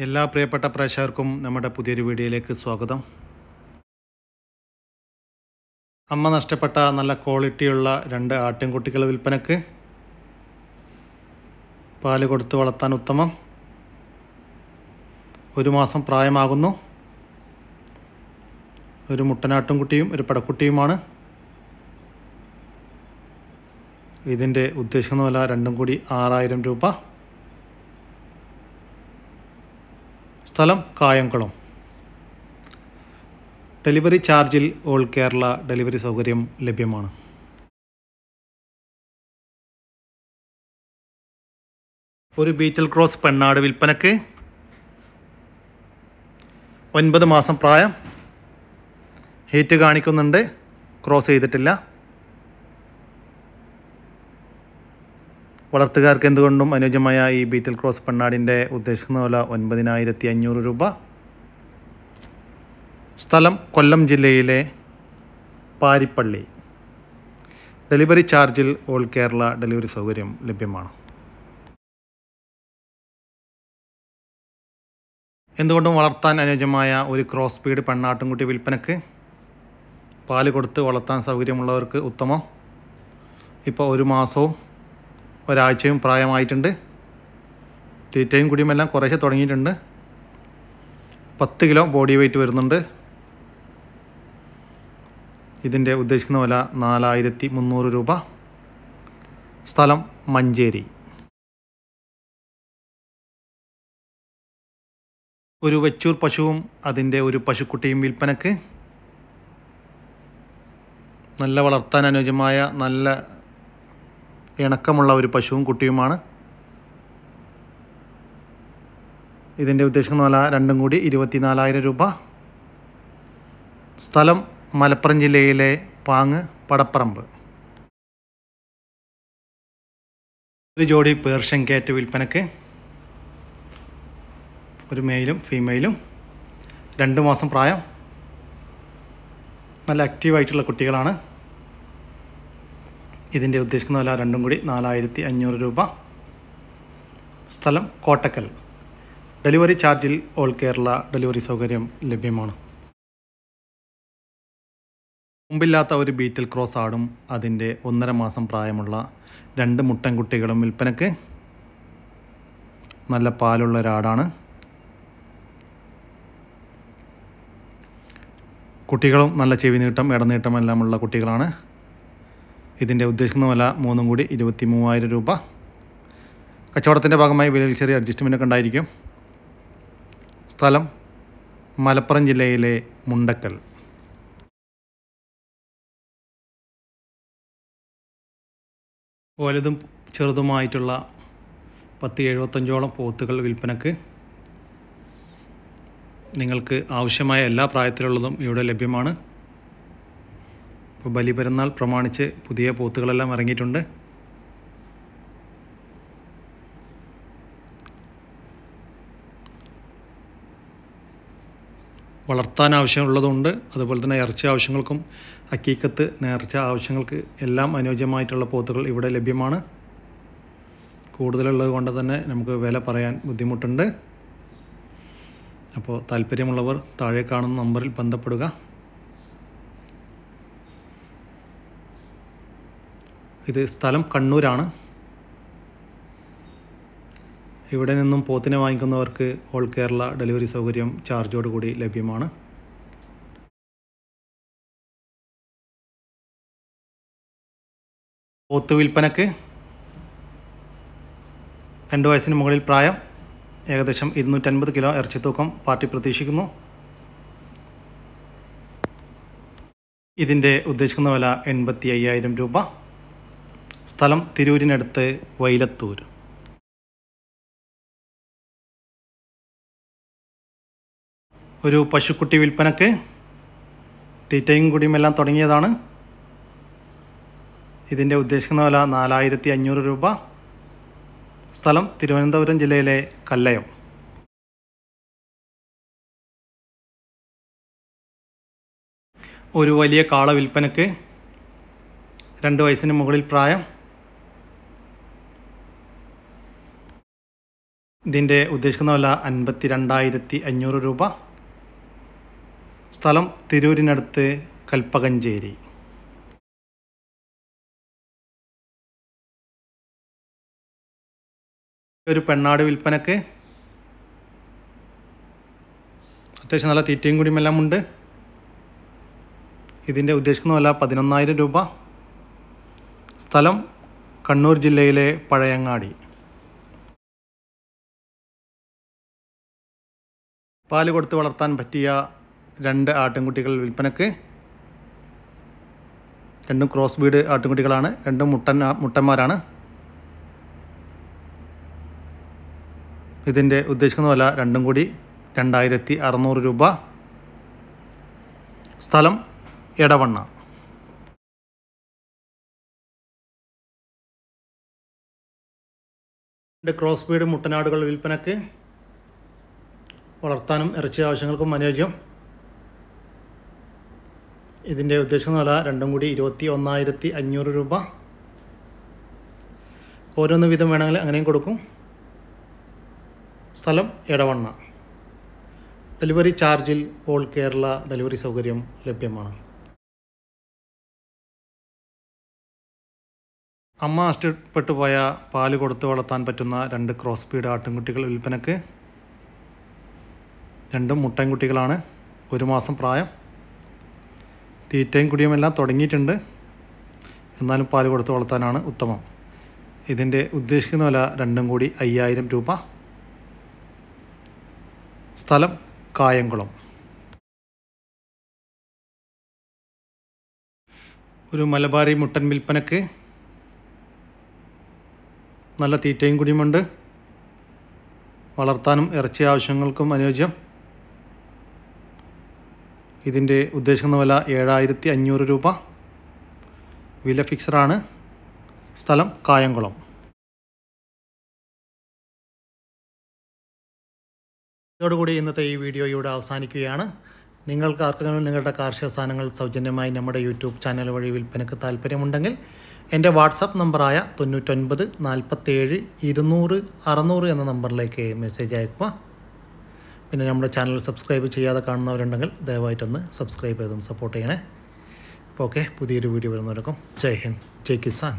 എല്ലാ പ്രിയപ്പെട്ട പ്രേക്ഷകർക്കും നമ്മുടെ പുതിയൊരു വീഡിയോയിലേക്ക് സ്വാഗതം. അമ്മ നഷ്ടപ്പെട്ട നല്ല ക്വാളിറ്റിയുള്ള 2 ആട്ടിൻകുട്ടികൾ വിൽപ്പനക്ക്. പാല് കൊടുത്ത് വളർത്താൻ ഉത്തമം. 1 മാസം പ്രായമാകുന്നു. ഒരു മുട്ടനാട്ടിൻകുട്ടിയും ഒരു പടക്കുട്ടിയുമാണ്. ഇതിൻ്റെ ഉദ്ദേശിക്കുന്ന വില രണ്ടും കൂടി 6000 രൂപ. സ്ഥലം കായംകുളം. ഡെലിവറി ചാർജിൽ ഓൾ കേരള ഡെലിവറി സൗകര്യം ലഭ്യമാണ്. ഒരു ബീറ്റൽ ക്രോസ് പെണ്ണാട് വിൽപ്പനക്ക്. 9 മാസം പ്രായം. ഹീറ്റ് കാണിക്കുന്നുണ്ട്. ക്രോസ് ചെയ്തിട്ടില്ല. വളർത്തുകാർക്ക് എന്തുകൊണ്ടും അനുയോജ്യമായ ഈ ബീറ്റൽ ക്രോസ് പെണ്ണാടിൻ്റെ ഉദ്ദേശിക്കുന്ന വില 9500 രൂപ. സ്ഥലം കൊല്ലം ജില്ലയിലെ പാരിപ്പള്ളി. ഡെലിവറി ചാർജിൽ ഓൾ കേരള ഡെലിവറി സൗകര്യം ലഭ്യമാണ്. എന്തുകൊണ്ടും വളർത്താൻ അനുയോജ്യമായ ഒരു ക്രോസ് ബീഡ് പെണ്ണാട്ടിൻകുട്ടി വിൽപ്പനക്ക്. പാല് കൊടുത്ത് വളർത്താൻ സൗകര്യമുള്ളവർക്ക് ഉത്തമം. ഇപ്പോൾ 1 മാസവും ഒരാഴ്ചയും പ്രായമായിട്ടുണ്ട്. തീറ്റയും കുടിയുമെല്ലാം കുറേശ്ശെ തുടങ്ങിയിട്ടുണ്ട്. 10 കിലോ ബോഡി വെയ്റ്റ് വരുന്നുണ്ട്. ഇതിൻ്റെ ഉദ്ദേശിക്കുന്ന വില 4300 രൂപ. സ്ഥലം മഞ്ചേരി. ഒരു വെച്ചൂർ പശുവും അതിൻ്റെ ഒരു പശുക്കുട്ടിയും വിൽപ്പനക്ക്. നല്ല വളർത്താൻ അനുയോജ്യമായ നല്ല ഇണക്കമുള്ള ഒരു പശുവും കുട്ടിയുമാണ്. ഇതിൻ്റെ ഉദ്ദേശിക്കുന്ന വില രണ്ടും കൂടി 24000 രൂപ. സ്ഥലം മലപ്പുറം ജില്ലയിലെ പാങ്ങ് പടപ്പറമ്പ്. ഒരു ജോഡി പേർഷ്യൻ കാറ്റ് വിൽപ്പനക്ക്. ഒരു മെയിലും ഫീമെയിലും. 2 മാസം പ്രായം. നല്ല ആക്റ്റീവായിട്ടുള്ള കുട്ടികളാണ്. ഇതിൻ്റെ ഉദ്ദേശിക്കുന്ന വില രണ്ടും കൂടി 4500 രൂപ. സ്ഥലം കോട്ടക്കൽ. ഡെലിവറി ചാർജിൽ ഓൾ കേരള ഡെലിവറി സൗകര്യം ലഭ്യമാണ്. മുമ്പില്ലാത്ത ഒരു ബീറ്റൽ ക്രോസ് ആടും അതിൻ്റെ 1.5 മാസം പ്രായമുള്ള 2 മുട്ടൻകുട്ടികളും വിൽപ്പനക്ക്. നല്ല പാലുള്ള ഒരാടാണ്. കുട്ടികളും നല്ല ചെവി നീട്ടം ഇടനീട്ടം എല്ലാമുള്ള കുട്ടികളാണ്. ഇതിൻ്റെ ഉദ്ദേശിക്കുന്ന വില 3 കൂടി 23000 രൂപ. കച്ചവടത്തിൻ്റെ ഭാഗമായി വിലയിൽ ചെറിയ അഡ്ജസ്റ്റ്മെൻ്റൊക്കെ ഉണ്ടായിരിക്കും. സ്ഥലം മലപ്പുറം ജില്ലയിലെ മുണ്ടക്കൽ. വലുതും ചെറുതുമായിട്ടുള്ള 10-75ഓളം പോത്തുകൾ വിൽപ്പനക്ക്. നിങ്ങൾക്ക് ആവശ്യമായ എല്ലാ പ്രായത്തിലുള്ളതും ഇവിടെ ലഭ്യമാണ്. ഇപ്പോൾ ബലിപെരുന്നാൾ പ്രമാണിച്ച് പുതിയ പോത്തുകളെല്ലാം ഇറങ്ങിയിട്ടുണ്ട്. വളർത്താൻ ആവശ്യമുള്ളതുകൊണ്ട് അതുപോലെ തന്നെ ഇറച്ചി ആവശ്യങ്ങൾക്കും ഹക്കീക്കത്ത് നേർച്ച ആവശ്യങ്ങൾക്ക് എല്ലാം അനുയോജ്യമായിട്ടുള്ള പോത്തുകൾ ഇവിടെ ലഭ്യമാണ്. കൂടുതലുള്ളത് കൊണ്ട് തന്നെ നമുക്ക് വില പറയാൻ ബുദ്ധിമുട്ടുണ്ട്. അപ്പോൾ താല്പര്യമുള്ളവർ താഴെ കാണുന്ന നമ്പറിൽ ബന്ധപ്പെടുക. ഇത് സ്ഥലം കണ്ണൂരാണ്. ഇവിടെ നിന്നും പോത്തിനെ വാങ്ങിക്കുന്നവർക്ക് ഓൾ കേരള ഡെലിവറി സൗകര്യം ചാർജോടുകൂടി ലഭ്യമാണ്. പോത്ത് വിൽപ്പനക്ക്. 2 വയസ്സിന് മുകളിൽ പ്രായം. ഏകദേശം 250 കിലോ ഇറച്ചി തൂക്കം പാർട്ടി പ്രതീക്ഷിക്കുന്നു. ഇതിൻ്റെ ഉദ്ദേശിക്കുന്ന വില 85,000 രൂപ. സ്ഥലം തിരൂരിനടുത്ത് വൈലത്തൂർ. ഒരു പശുക്കുട്ടി വിൽപ്പനക്ക്. തീറ്റയും കുടിയുമെല്ലാം തുടങ്ങിയതാണ്. ഇതിൻ്റെ ഉദ്ദേശിക്കുന്ന വില 4500 രൂപ. സ്ഥലം തിരുവനന്തപുരം ജില്ലയിലെ കല്ലയം. ഒരു വലിയ കാള വിൽപ്പനക്ക്. 2 വയസ്സിന് മുകളിൽ പ്രായം. ഇതിൻ്റെ ഉദ്ദേശിക്കുന്ന വില 52,500 രൂപ. സ്ഥലം തിരൂരിനടുത്ത് കൽപ്പകഞ്ചേരി. ഒരു പെണ്ണാട് വിൽപ്പനക്ക്. അത്യാവശ്യം നല്ല തീറ്റയും കൂടിയും എല്ലാം ഉണ്ട്. ഇതിൻ്റെ ഉദ്ദേശിക്കുന്ന വില 11,000 രൂപ. സ്ഥലം കണ്ണൂർ ജില്ലയിലെ പഴയങ്ങാടി. പാല് കൊടുത്ത് വളർത്താൻ പറ്റിയ 2 ആട്ടിൻകുട്ടികൾ വിൽപ്പനക്ക്. രണ്ടും ക്രോസ് ബീഡ് ആട്ടിൻകുട്ടികളാണ്. രണ്ടും മുട്ടന്മാരാണ്. ഇതിൻ്റെ ഉദ്ദേശിക്കുന്ന വില രണ്ടും കൂടി 2,600 രൂപ. സ്ഥലം എടവണ്ണ. ക്രോസ് ബീഡ് മുട്ടനാടുകൾ വിൽപ്പനക്ക്. വളർത്താനും ഇറച്ചി ആവശ്യങ്ങൾക്കും അനുയോജ്യം. ഇതിൻ്റെ ഉദ്ദേശിക്കുന്ന വില രണ്ടും കൂടി 21,500 രൂപ. ഓരോന്ന് വീതം വേണമെങ്കിൽ അങ്ങനെയും കൊടുക്കും. സ്ഥലം എടവണ്ണ. ഡെലിവറി ചാർജിൽ ഓൾ കേരള ഡെലിവറി സൗകര്യം ലഭ്യമാണ്. അമ്മ നഷ്ടപ്പെട്ടു പോയ പാല് കൊടുത്ത് വളർത്താൻ പറ്റുന്ന 2 ക്രോസ് ബീഡ് ആട്ടിൻകുട്ടികൾ വിൽപ്പനക്ക്. രണ്ടും മുട്ടൻകുട്ടികളാണ്. 1 മാസം പ്രായം. തീറ്റയും കുടിയുമെല്ലാം തുടങ്ങിയിട്ടുണ്ട്. എന്നാലും പാല് കൊടുത്ത് വളർത്താനാണ് ഉത്തമം. ഇതിൻ്റെ ഉദ്ദേശിക്കുന്ന വില രണ്ടും കൂടി 5,000 രൂപ. സ്ഥലം കായംകുളം. ഒരു മലബാരി മുട്ടൻ വിൽപ്പനക്ക്. നല്ല തീറ്റയും കുടിയുമുണ്ട്. വളർത്താനും ഇറച്ചി ആവശ്യങ്ങൾക്കും അനുയോജ്യം. ഇതിൻ്റെ ഉദ്ദേശിക്കുന്ന വില 7,500 രൂപ. വില ഫിക്സറാണ്. സ്ഥലം കായംകുളം. ഇതോടുകൂടി ഇന്നത്തെ ഈ വീഡിയോ ഇവിടെ അവസാനിക്കുകയാണ്. നിങ്ങൾക്ക് ആർക്കെങ്കിലും നിങ്ങളുടെ കാർഷിക സാധനങ്ങൾ സൗജന്യമായി നമ്മുടെ യൂട്യൂബ് ചാനൽ വഴി വിൽപ്പനയ്ക്ക് താല്പര്യമുണ്ടെങ്കിൽ എൻ്റെ വാട്സപ്പ് നമ്പറായ 99 47 200 600 എന്ന നമ്പറിലേക്ക് മെസ്സേജ് അയക്കുക. പിന്നെ നമ്മുടെ ചാനൽ സബ്സ്ക്രൈബ് ചെയ്യാതെ കാണുന്നവരുണ്ടെങ്കിൽ ദയവായിട്ടൊന്ന് സബ്സ്ക്രൈബ് ചെയ്തൊന്ന് സപ്പോർട്ട് ചെയ്യണേ. അപ്പോൾ ഓക്കെ, പുതിയൊരു വീഡിയോ വരുന്നവർക്കും ജയ് ഹിന്ദ്, ജയ് കിസാൻ.